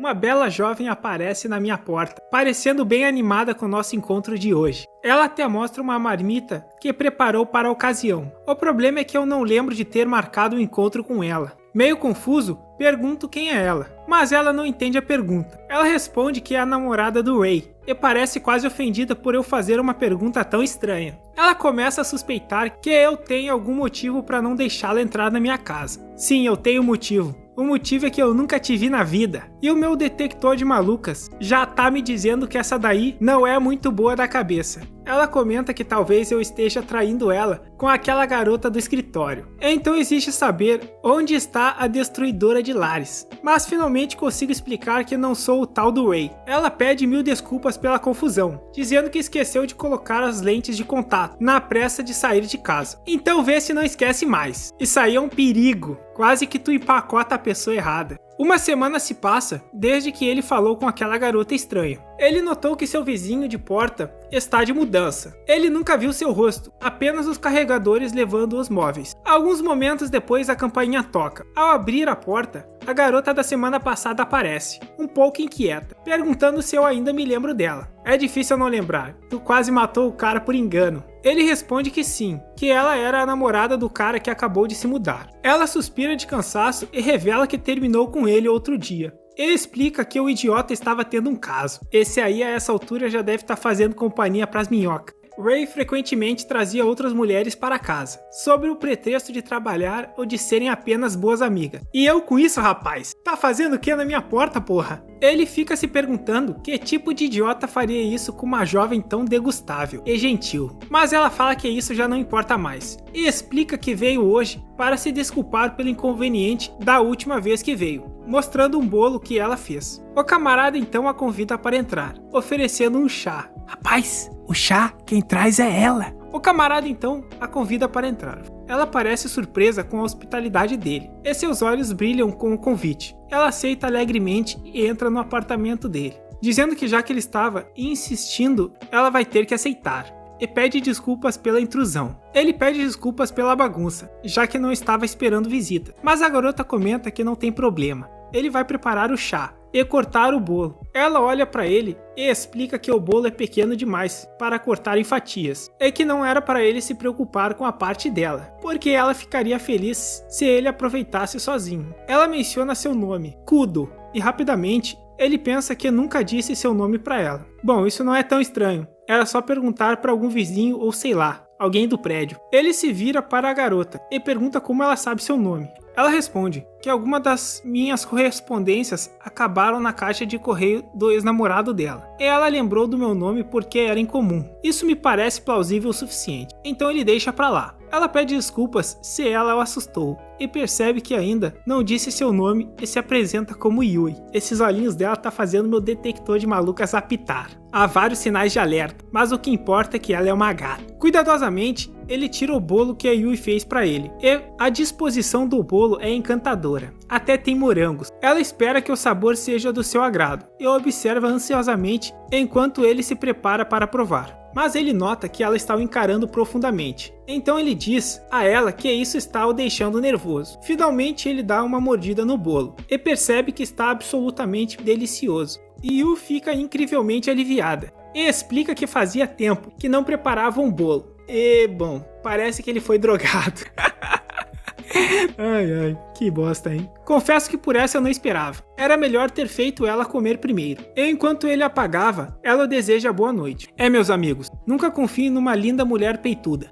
uma bela jovem aparece na minha porta, parecendo bem animada com o nosso encontro de hoje. Ela até mostra uma marmita que preparou para a ocasião. O problema é que eu não lembro de ter marcado um encontro com ela. Meio confuso, pergunto quem é ela, mas ela não entende a pergunta. Ela responde que é a namorada do Ray, e parece quase ofendida por eu fazer uma pergunta tão estranha. Ela começa a suspeitar que eu tenho algum motivo para não deixá-la entrar na minha casa. Sim, eu tenho motivo. O motivo é que eu nunca te vi na vida. E o meu detector de malucas já tá me dizendo que essa daí não é muito boa da cabeça. Ela comenta que talvez eu esteja traindo ela com aquela garota do escritório. Então exige saber onde está a destruidora de lares. Mas finalmente consigo explicar que não sou o tal do Ray. Ela pede 1000 desculpas pela confusão, dizendo que esqueceu de colocar as lentes de contato na pressa de sair de casa. Então vê se não esquece mais. Isso aí é um perigo. Quase que tu empacota a pessoa errada. Uma semana se passa desde que ele falou com aquela garota estranha. Ele notou que seu vizinho de porta está de mudança. Ele nunca viu seu rosto, apenas os carregadores levando os móveis. Alguns momentos depois a campainha toca. Ao abrir a porta, a garota da semana passada aparece, um pouco inquieta, perguntando se eu ainda me lembro dela. É difícil não lembrar, tu quase matou o cara por engano. Ele responde que sim, que ela era a namorada do cara que acabou de se mudar. Ela suspira de cansaço e revela que terminou com ele outro dia. Ele explica que o idiota estava tendo um caso. Esse aí a essa altura já deve estar fazendo companhia pras minhocas. Ray frequentemente trazia outras mulheres para casa, sob o pretexto de trabalhar ou de serem apenas boas amigas. E eu com isso, rapaz? Tá fazendo o que na minha porta, porra? Ele fica se perguntando que tipo de idiota faria isso com uma jovem tão degustável e gentil. Mas ela fala que isso já não importa mais, e explica que veio hoje para se desculpar pelo inconveniente da última vez que veio, mostrando um bolo que ela fez. O camarada então a convida para entrar, oferecendo um chá. Rapaz, o chá quem traz é ela. O camarada então a convida para entrar. Ela parece surpresa com a hospitalidade dele, e seus olhos brilham com o convite. Ela aceita alegremente e entra no apartamento dele, dizendo que já que ele estava insistindo, ela vai ter que aceitar. E pede desculpas pela intrusão. Ele pede desculpas pela bagunça, já que não estava esperando visita. Mas a garota comenta que não tem problema. Ele vai preparar o chá e cortar o bolo. Ela olha para ele e explica que o bolo é pequeno demais para cortar em fatias, e que não era para ele se preocupar com a parte dela, porque ela ficaria feliz se ele aproveitasse sozinho. Ela menciona seu nome, Kudo, e rapidamente ele pensa que nunca disse seu nome para ela. Bom, isso não é tão estranho. Era só perguntar para algum vizinho ou sei lá, alguém do prédio. Ele se vira para a garota e pergunta como ela sabe seu nome. Ela responde que algumas das minhas correspondências acabaram na caixa de correio do ex-namorado dela. E ela lembrou do meu nome porque era incomum. Isso me parece plausível o suficiente. Então ele deixa pra lá. Ela pede desculpas se ela o assustou e percebe que ainda não disse seu nome e se apresenta como Yui. Esses olhinhos dela tá fazendo meu detector de malucas apitar. Há vários sinais de alerta, mas o que importa é que ela é uma gata. Cuidadosamente, ele tira o bolo que a Yui fez pra ele, e a disposição do bolo é encantadora. Até tem morangos. Ela espera que o sabor seja do seu agrado e observa ansiosamente enquanto ele se prepara para provar. Mas ele nota que ela está o encarando profundamente. Então ele diz a ela que isso está o deixando nervoso. Finalmente ele dá uma mordida no bolo e percebe que está absolutamente delicioso. Yu fica incrivelmente aliviada e explica que fazia tempo que não preparava um bolo. E, bom, parece que ele foi drogado. Ai, que bosta, hein? Confesso que por essa eu não esperava. Era melhor ter feito ela comer primeiro. E enquanto ele apagava, ela o deseja boa noite. Meus amigos, nunca confie numa linda mulher peituda.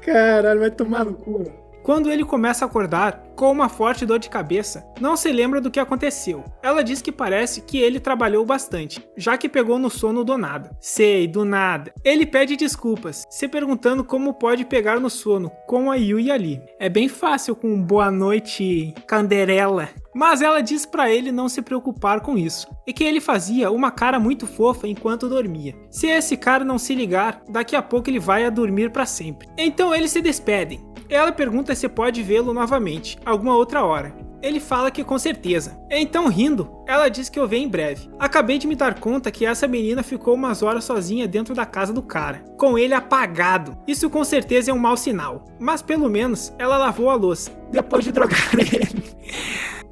Caralho, vai tomar no cu. Quando ele começa a acordar, com uma forte dor de cabeça, não se lembra do que aconteceu. Ela diz que parece que ele trabalhou bastante, já que pegou no sono do nada. Sei, do nada. Ele pede desculpas, se perguntando como pode pegar no sono, com a Yui ali. É bem fácil com boa noite, Canderela. Mas ela diz pra ele não se preocupar com isso, e que ele fazia uma cara muito fofa enquanto dormia. Se esse cara não se ligar, daqui a pouco ele vai a dormir pra sempre. Então eles se despedem. Ela pergunta se pode vê-lo novamente, alguma outra hora. Ele fala que com certeza. Então, rindo, ela diz que eu venho em breve. Acabei de me dar conta que essa menina ficou umas horas sozinha dentro da casa do cara, com ele apagado. Isso com certeza é um mau sinal. Mas pelo menos ela lavou a louça, depois de drogar ele.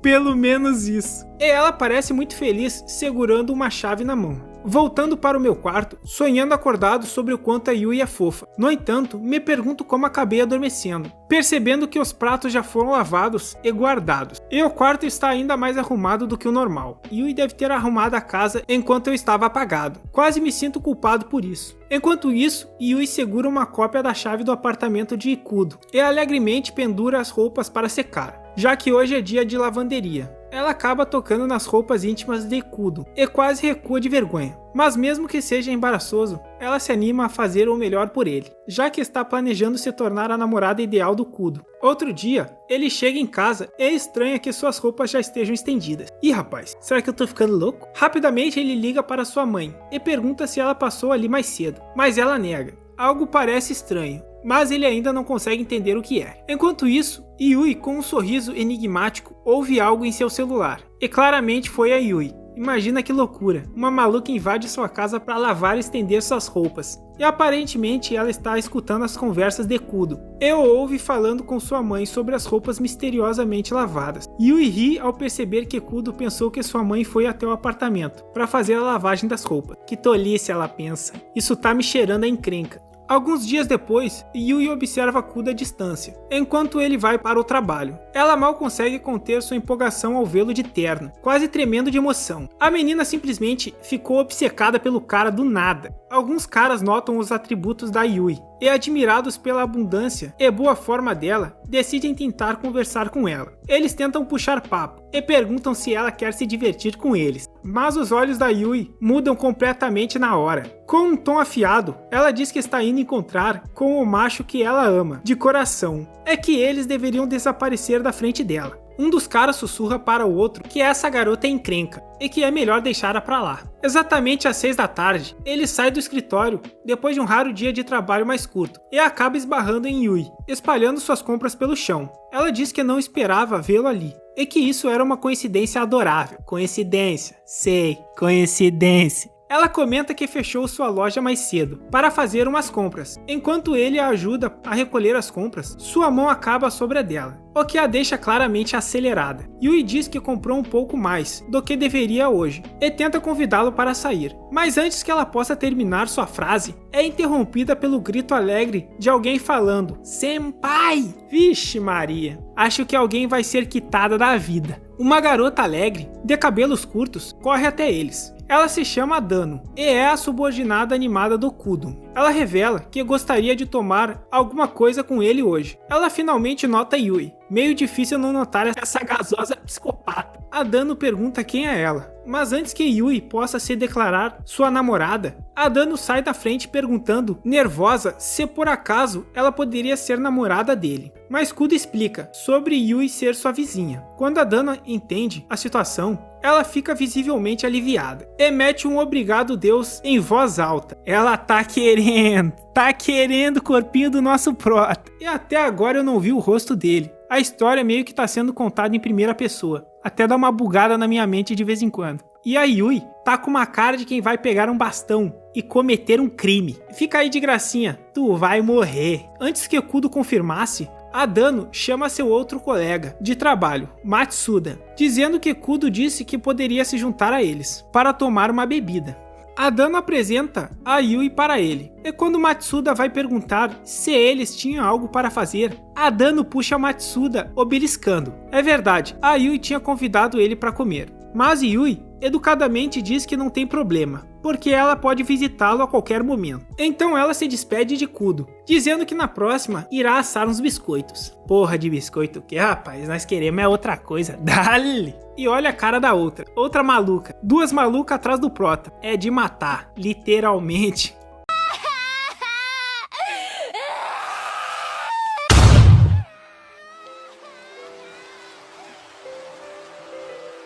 Pelo menos isso. E ela parece muito feliz segurando uma chave na mão. Voltando para o meu quarto, sonhando acordado sobre o quanto a Yui é fofa. No entanto, me pergunto como acabei adormecendo, percebendo que os pratos já foram lavados e guardados. E o quarto está ainda mais arrumado do que o normal. Yui deve ter arrumado a casa enquanto eu estava apagado. Quase me sinto culpado por isso. Enquanto isso, Yui segura uma cópia da chave do apartamento de Ikudo e alegremente pendura as roupas para secar, já que hoje é dia de lavanderia. Ela acaba tocando nas roupas íntimas de Ikudo e quase recua de vergonha. Mas mesmo que seja embaraçoso, ela se anima a fazer o melhor por ele, já que está planejando se tornar a namorada ideal do Kudo. Outro dia, ele chega em casa e estranha que suas roupas já estejam estendidas. Ih, rapaz, será que eu tô ficando louco? Rapidamente ele liga para sua mãe e pergunta se ela passou ali mais cedo, mas ela nega. Algo parece estranho, mas ele ainda não consegue entender o que é. Enquanto isso, Yui, com um sorriso enigmático, ouve algo em seu celular. E claramente foi a Yui. Imagina que loucura, uma maluca invade sua casa para lavar e estender suas roupas. E aparentemente ela está escutando as conversas de Kudo. E o ouve falando com sua mãe sobre as roupas misteriosamente lavadas. Yui ri ao perceber que Kudo pensou que sua mãe foi até o apartamento para fazer a lavagem das roupas. Que tolice, ela pensa. Isso tá me cheirando a encrenca. Alguns dias depois, Yui observa Kudo à distância, enquanto ele vai para o trabalho. Ela mal consegue conter sua empolgação ao vê-lo de terno, quase tremendo de emoção. A menina simplesmente ficou obcecada pelo cara do nada. Alguns caras notam os atributos da Yui e, admirados pela abundância e boa forma dela, decidem tentar conversar com ela. Eles tentam puxar papo e perguntam se ela quer se divertir com eles. Mas os olhos da Yui mudam completamente na hora. Com um tom afiado, ela diz que está indo encontrar com o macho que ela ama, de coração. É que eles deveriam desaparecer da frente dela. Um dos caras sussurra para o outro que essa garota é encrenca e que é melhor deixá-la pra lá. Exatamente às 6 da tarde, ele sai do escritório depois de um raro dia de trabalho mais curto e acaba esbarrando em Yui, espalhando suas compras pelo chão. Ela diz que não esperava vê-lo ali e que isso era uma coincidência adorável. Coincidência, sei, coincidência. Ela comenta que fechou sua loja mais cedo para fazer umas compras. Enquanto ele a ajuda a recolher as compras, sua mão acaba sobre a dela, o que a deixa claramente acelerada. Yui diz que comprou um pouco mais do que deveria hoje e tenta convidá-lo para sair. Mas antes que ela possa terminar sua frase, é interrompida pelo grito alegre de alguém falando: "Senpai!" Vixe Maria, acho que alguém vai ser quitada da vida. Uma garota alegre, de cabelos curtos, corre até eles. Ela se chama Dano e é a subordinada animada do Kudo. Ela revela que gostaria de tomar alguma coisa com ele hoje. Ela finalmente nota Yui. Meio difícil não notar essa gasosa psicopata. A Dano pergunta quem é ela, mas antes que Yui possa se declarar sua namorada, a Dano sai da frente perguntando, nervosa, se por acaso ela poderia ser namorada dele. Mas Kudo explica sobre Yui ser sua vizinha. Quando a Dano entende a situação, ela fica visivelmente aliviada e mete um obrigado Deus em voz alta. Ela tá querendo o corpinho do nosso prota. E até agora eu não vi o rosto dele. A história meio que tá sendo contada em primeira pessoa. Até dá uma bugada na minha mente de vez em quando. E a Yui tá com uma cara de quem vai pegar um bastão e cometer um crime. Fica aí de gracinha, tu vai morrer. Antes que Kudo confirmasse, a Dano chama seu outro colega de trabalho, Matsuda, dizendo que Kudo disse que poderia se juntar a eles para tomar uma bebida. A Dano apresenta a Yui para ele, e quando Matsuda vai perguntar se eles tinham algo para fazer, a Dano puxa Matsuda obeliscando. É verdade, a Yui tinha convidado ele para comer, mas Yui educadamente diz que não tem problema, porque ela pode visitá-lo a qualquer momento. Então ela se despede de Kudo, dizendo que na próxima irá assar uns biscoitos. Porra de biscoito que, rapaz, nós queremos é outra coisa. Dale! E olha a cara da outra maluca. Duas malucas atrás do prota. É de matar, literalmente.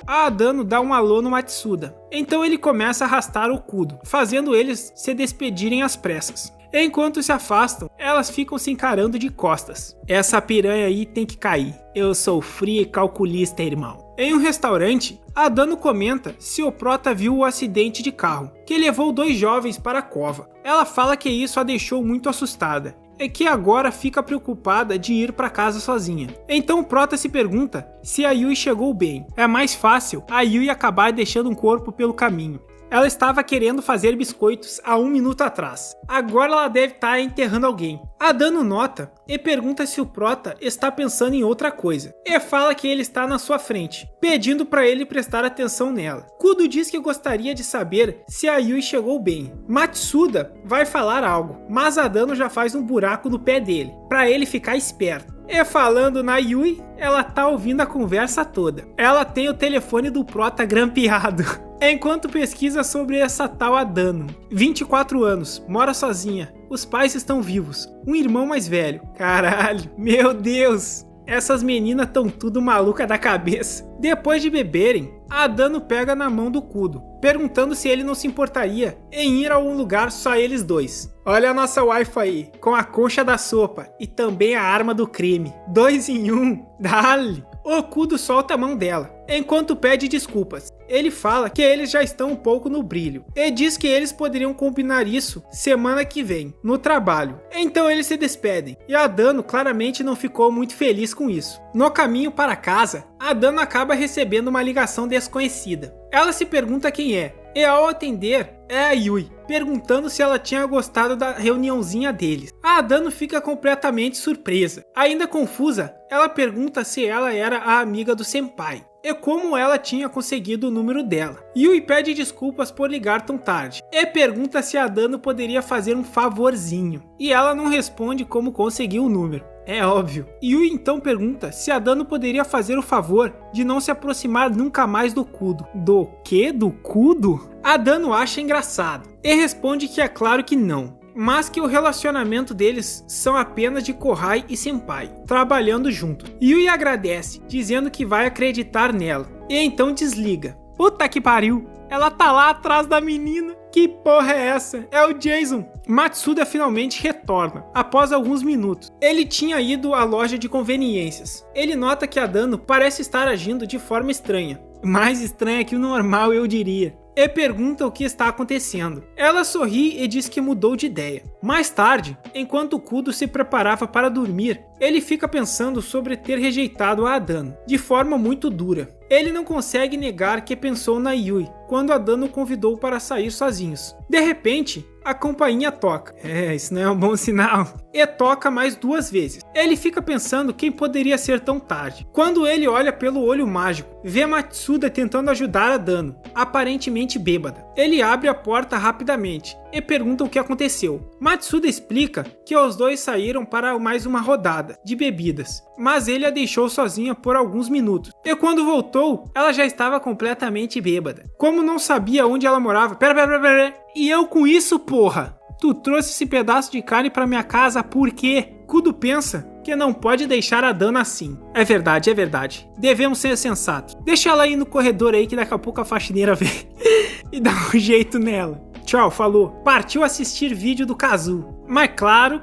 A Dano dá um alô no Matsuda. Então ele começa a arrastar o Kudo, fazendo eles se despedirem às pressas. Enquanto se afastam, elas ficam se encarando de costas. Essa piranha aí tem que cair. Eu sou frio e calculista, irmão. Em um restaurante, a Dano comenta se o prota viu o acidente de carro, que levou 2 jovens para a cova. Ela fala que isso a deixou muito assustada é que agora fica preocupada de ir para casa sozinha. Então o Prota se pergunta se a Yui chegou bem. É mais fácil a Yui acabar deixando um corpo pelo caminho. Ela estava querendo fazer biscoitos há 1 minuto atrás. Agora ela deve estar enterrando alguém. A Dano nota e pergunta se o Prota está pensando em outra coisa. E fala que ele está na sua frente, pedindo para ele prestar atenção nela. Kudo diz que gostaria de saber se a Yui chegou bem. Matsuda vai falar algo, mas a Dano já faz um buraco no pé dele, para ele ficar esperto. E falando na Yui, ela tá ouvindo a conversa toda. Ela tem o telefone do Prota grampeado. Enquanto pesquisa sobre essa tal Adano. 24 anos, mora sozinha. Os pais estão vivos. Um irmão mais velho. Caralho, meu Deus. Essas meninas tão tudo maluca da cabeça. Depois de beberem, a Adano pega na mão do Kudo, perguntando se ele não se importaria em ir a um lugar só eles dois. Olha a nossa wife aí, com a concha da sopa e também a arma do crime. 2 em 1, dale! O Kudo solta a mão dela, enquanto pede desculpas. Ele fala que eles já estão um pouco no brilho, e diz que eles poderiam combinar isso semana que vem, no trabalho. Então eles se despedem, e a Dano claramente não ficou muito feliz com isso. No caminho para casa, a Dano acaba recebendo uma ligação desconhecida. Ela se pergunta quem é, e ao atender, é a Yui, perguntando se ela tinha gostado da reuniãozinha deles. A Dano fica completamente surpresa. Ainda confusa, ela pergunta se ela era a amiga do senpai e como ela tinha conseguido o número dela. Yui pede desculpas por ligar tão tarde e pergunta se a Dano poderia fazer um favorzinho. E ela não responde como conseguiu o número. É óbvio. Yui então pergunta se a Dano poderia fazer o favor de não se aproximar nunca mais do Kudo. Do quê? Do Kudo? A Dano acha engraçado e responde que é claro que não, mas que o relacionamento deles são apenas de Kohai e Senpai, trabalhando juntos. Yui agradece, dizendo que vai acreditar nela, e então desliga. Puta que pariu, ela tá lá atrás da menina. Que porra é essa? É o Jason. Matsuda finalmente retorna, após alguns minutos. Ele tinha ido à loja de conveniências. Ele nota que a Dano parece estar agindo de forma estranha. Mais estranha que o normal, eu diria. E pergunta o que está acontecendo. Ela sorri e diz que mudou de ideia. Mais tarde, enquanto o Kudo se preparava para dormir, ele fica pensando sobre ter rejeitado a Adano, de forma muito dura. Ele não consegue negar que pensou na Yui, quando a Dano o convidou para sair sozinhos. De repente, a campainha toca. Isso não é um bom sinal. E toca mais 2 vezes. Ele fica pensando quem poderia ser tão tarde. Quando ele olha pelo olho mágico, vê Matsuda tentando ajudar a Dano, aparentemente bêbada. Ele abre a porta rapidamente e pergunta o que aconteceu. Matsuda explica que os dois saíram para mais uma rodada de bebidas, mas ele a deixou sozinha por alguns minutos. E quando voltou, ela já estava completamente bêbada. Como não sabia onde ela morava... Pera. E eu com isso, porra? Tu trouxe esse pedaço de carne pra minha casa por quê? Kudo pensa que não pode deixar a Dano assim. É verdade. Devemos ser sensatos. Deixa ela aí no corredor aí que daqui a pouco a faxineira vem e dá um jeito nela. Tchau, falou. Partiu assistir vídeo do Kazu. Mas claro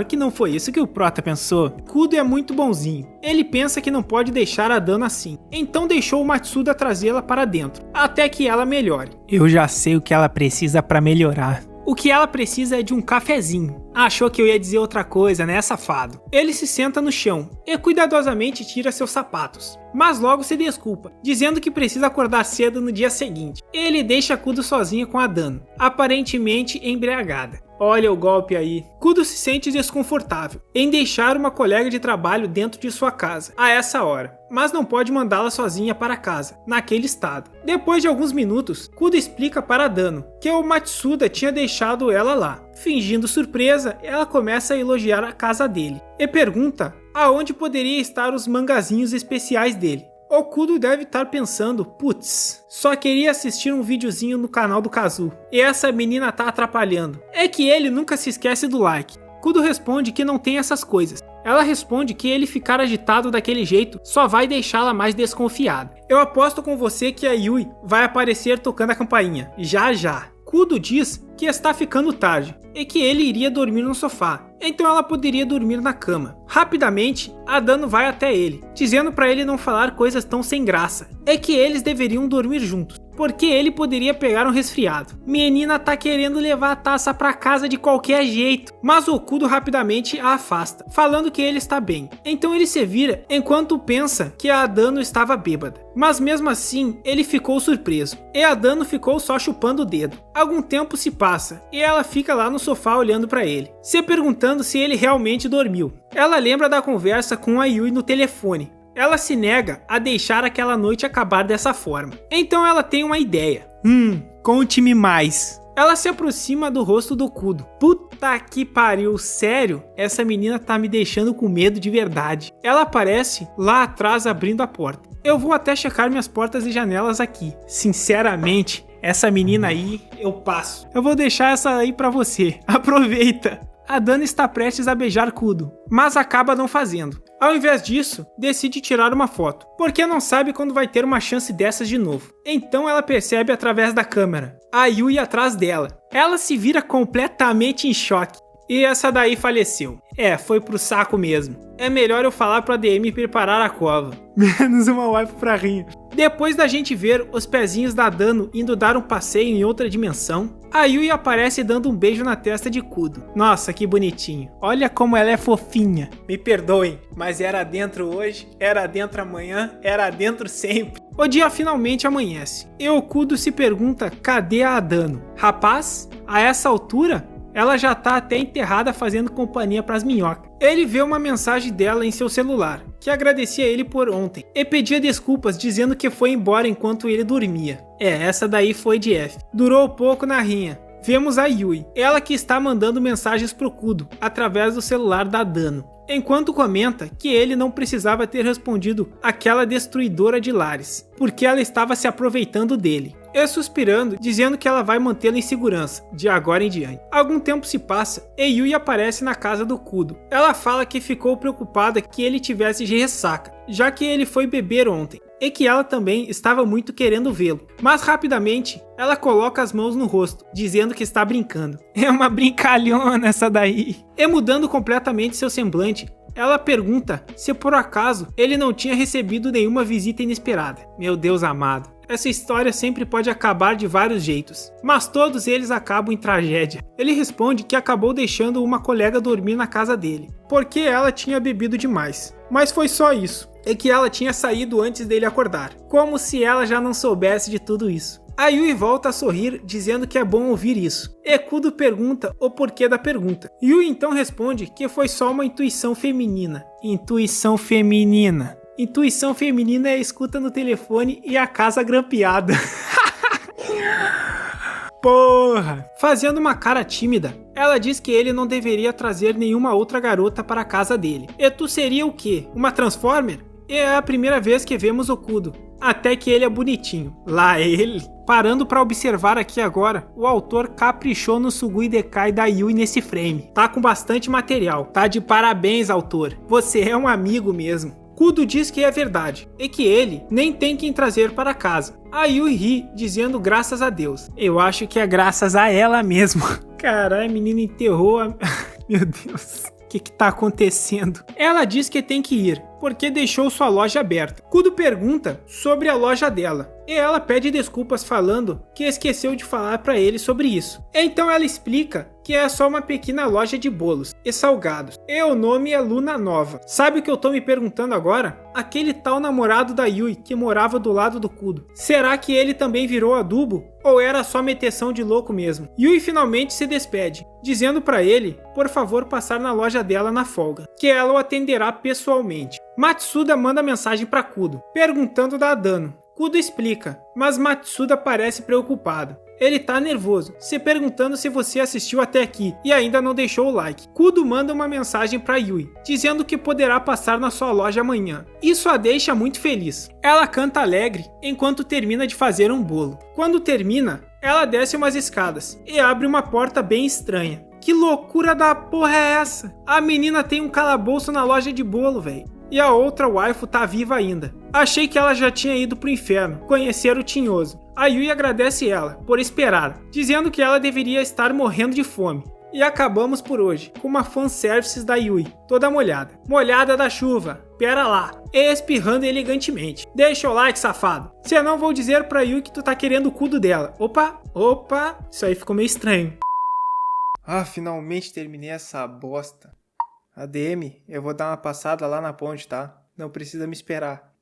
que não foi isso que o Prota pensou. Kudo é muito bonzinho. Ele pensa que não pode deixar a Dano assim. Então deixou o Matsuda trazê-la para dentro, até que ela melhore. Eu já sei o que ela precisa para melhorar. O que ela precisa é de um cafezinho. Achou que eu ia dizer outra coisa, né, safado? Ele se senta no chão e cuidadosamente tira seus sapatos, mas logo se desculpa, dizendo que precisa acordar cedo no dia seguinte. Ele deixa Kudo sozinha com a Dano, aparentemente embriagada. Olha o golpe aí. Kudo se sente desconfortável em deixar uma colega de trabalho dentro de sua casa a essa hora, mas não pode mandá-la sozinha para casa, naquele estado. Depois de alguns minutos, Kudo explica para Dano que o Matsuda tinha deixado ela lá. Fingindo surpresa, ela começa a elogiar a casa dele e pergunta aonde poderia estar os mangazinhos especiais dele. O Kudo deve estar pensando, putz, só queria assistir um videozinho no canal do Kazu, e essa menina tá atrapalhando. É que ele nunca se esquece do like. Kudo responde que não tem essas coisas. Ela responde que ele ficar agitado daquele jeito só vai deixá-la mais desconfiada. Eu aposto com você que a Yui vai aparecer tocando a campainha, já. Kudo diz que está ficando tarde e que ele iria dormir no sofá, então ela poderia dormir na cama. Rapidamente, Adano vai até ele, dizendo para ele não falar coisas tão sem graça, e que eles deveriam dormir juntos, porque ele poderia pegar um resfriado. Menina tá querendo levar a taça pra casa de qualquer jeito, mas Okudo rapidamente a afasta, falando que ele está bem. Então ele se vira enquanto pensa que a Adano estava bêbada, mas mesmo assim ele ficou surpreso, e a Adano ficou só chupando o dedo. Algum tempo se passa, e ela fica lá no sofá olhando pra ele, se perguntando se ele realmente dormiu. Ela lembra da conversa com a Yui no telefone. Ela se nega a deixar aquela noite acabar dessa forma. Então ela tem uma ideia. Conte-me mais. Ela se aproxima do rosto do Okudo. Puta que pariu, sério? Essa menina tá me deixando com medo de verdade. Ela aparece lá atrás abrindo a porta. Eu vou até checar minhas portas e janelas aqui. Sinceramente, essa menina aí, eu passo. Eu vou deixar essa aí pra você. Aproveita. Adano está prestes a beijar Kudo, mas acaba não fazendo. Ao invés disso, decide tirar uma foto, porque não sabe quando vai ter uma chance dessas de novo. Então ela percebe através da câmera a Yui atrás dela. Ela se vira completamente em choque. E essa daí faleceu. Foi pro saco mesmo. É melhor eu falar pro ADM preparar a cova. Menos uma wife pra rir. Depois da gente ver os pezinhos da Adano indo dar um passeio em outra dimensão, a Yui aparece dando um beijo na testa de Kudo. Nossa, que bonitinho. Olha como ela é fofinha. Me perdoem, mas era dentro hoje, era dentro amanhã, era dentro sempre. O dia finalmente amanhece. E o Kudo se pergunta cadê a Adano. Rapaz, a essa altura, ela já tá até enterrada fazendo companhia pras minhocas. Ele vê uma mensagem dela em seu celular, que agradecia ele por ontem, e pedia desculpas dizendo que foi embora enquanto ele dormia. Essa daí foi de F. Durou pouco na rinha. Vemos a Yui, ela que está mandando mensagens pro Kudo, através do celular da Adano. Enquanto comenta que ele não precisava ter respondido aquela destruidora de lares, porque ela estava se aproveitando dele. E suspirando, dizendo que ela vai mantê-lo em segurança, de agora em diante. Algum tempo se passa e Yui aparece na casa do Kudo. Ela fala que ficou preocupada que ele tivesse de ressaca, já que ele foi beber ontem, e que ela também estava muito querendo vê-lo. Mas rapidamente, ela coloca as mãos no rosto, dizendo que está brincando. É uma brincalhona essa daí. E mudando completamente seu semblante, ela pergunta se por acaso ele não tinha recebido nenhuma visita inesperada. Meu Deus amado. Essa história sempre pode acabar de vários jeitos, mas todos eles acabam em tragédia. Ele responde que acabou deixando uma colega dormir na casa dele, porque ela tinha bebido demais. Mas foi só isso, e que ela tinha saído antes dele acordar, como se ela já não soubesse de tudo isso. A Yui volta a sorrir, dizendo que é bom ouvir isso. E Kudo pergunta o porquê da pergunta. Yui então responde que foi só uma intuição feminina. Intuição feminina. Intuição feminina é a escuta no telefone e a casa grampeada. Porra! Fazendo uma cara tímida, ela diz que ele não deveria trazer nenhuma outra garota para a casa dele. E tu seria o quê? Uma Transformer? E é a primeira vez que vemos o Kudo. Até que ele é bonitinho. Lá ele. Parando para observar aqui agora, o autor caprichou no Sugoi Dekai da Yui nesse frame. Tá com bastante material. Tá de parabéns, autor. Você é um amigo mesmo. Kudo diz que é verdade, e que ele nem tem quem trazer para casa. A Yui ri, dizendo graças a Deus. Eu acho que é graças a ela mesmo. Caralho, a menina enterrou a... Meu Deus, o que tá acontecendo? Ela diz que tem que ir, porque deixou sua loja aberta. Kudo pergunta sobre a loja dela, e ela pede desculpas falando que esqueceu de falar para ele sobre isso. Então ela explica que é só uma pequena loja de bolos e salgados, e o nome é Luna Nova. Sabe o que eu tô me perguntando agora? Aquele tal namorado da Yui que morava do lado do Kudo. Será que ele também virou adubo? Ou era só meteção de louco mesmo? Yui finalmente se despede, dizendo para ele, por favor passar na loja dela na folga, que ela o atenderá pessoalmente. Matsuda manda mensagem para Kudo, perguntando da Adano. Kudo explica, mas Matsuda parece preocupado. Ele tá nervoso, se perguntando se você assistiu até aqui e ainda não deixou o like. Kudo manda uma mensagem pra Yui, dizendo que poderá passar na sua loja amanhã. Isso a deixa muito feliz. Ela canta alegre enquanto termina de fazer um bolo. Quando termina, ela desce umas escadas e abre uma porta bem estranha. Que loucura da porra é essa? A menina tem um calabouço na loja de bolo, velho. E a outra waifu tá viva ainda. Achei que ela já tinha ido pro inferno, conhecer o Tinhoso. A Yui agradece ela por esperar, dizendo que ela deveria estar morrendo de fome. E acabamos por hoje, com uma fanservice da Yui, toda molhada. Molhada da chuva, pera lá, espirrando elegantemente. Deixa o like, safado. Senão vou dizer pra Yui que tu tá querendo o cudo dela. Opa, isso aí ficou meio estranho. Ah, finalmente terminei essa bosta. ADM, eu vou dar uma passada lá na ponte, tá? Não precisa me esperar.